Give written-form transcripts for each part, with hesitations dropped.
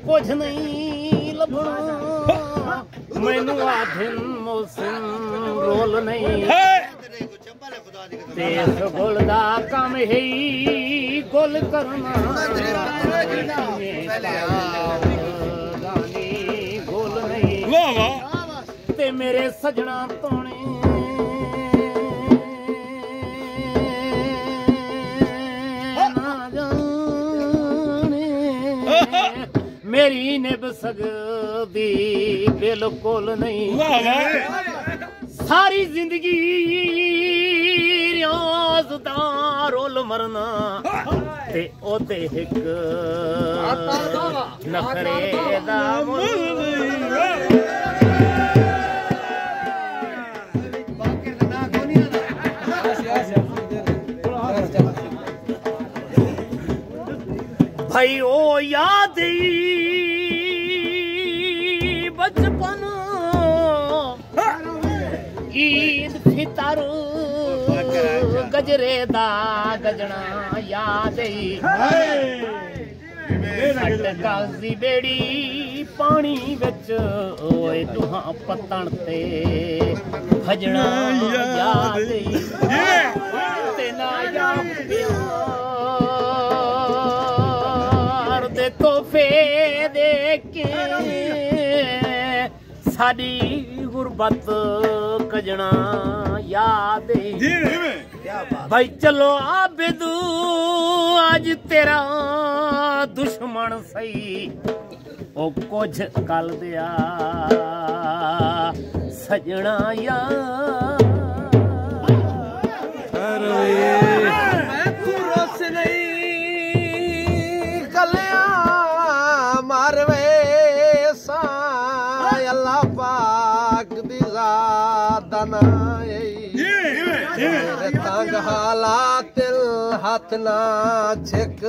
कुछ नहीं लभना मैनू आधिन मोसिन रोल नहीं ते गुल दा काम है गुल करना गुल नहीं ते मेरे सजना तोने मेरी निभ सकदी बिल्कुल नहीं सारी जिंदगी रियाज दा रोल मरना ते ओते हिक नखरे दा भाई ओ याद बचपन ईद फितर गजरे दा गजना याद कागजी बेड़ी पानी बिच ओए दुहा पत्तन ते भजना याद ते ना याद दे तोहफे दे के साडी गुरबत कजना याद भाई चलो आबिदू आज तेरा दुश्मन सही ओ कुछ कल दिया सजना याद तंग हालात हाथ ना छिक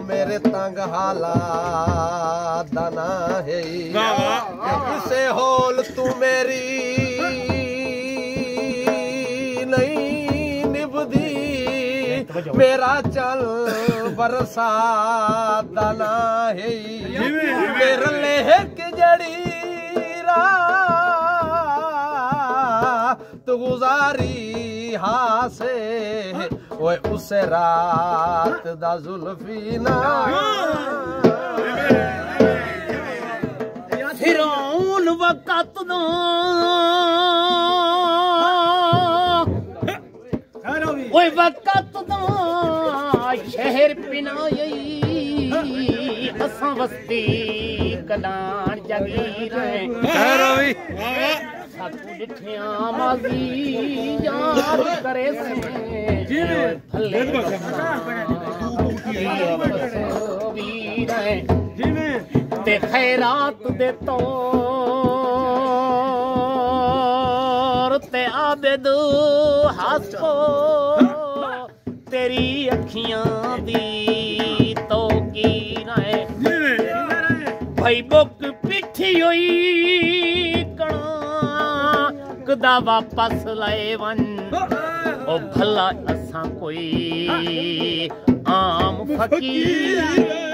मेरे तंग हालात दाना है से होल तू मेरी नहीं निभदी मेरा चल बरसात दाना है मेरे लेह के जड़ी तो गुजारी हासे ओए उसे रात दा जुल्फीना फिरौन वक़्त दा ओए वक़्त दा शहर पिनाई असां वस्ती कलान जगीर डिठिया माजी यार करे से भले ते खैरात दे तौर ते आबिद हसो तेरी अखियां दी तो की रहे भाई बुक पिठी हुई दा वापस लाए वन ओ भला असा कोई आम फकीर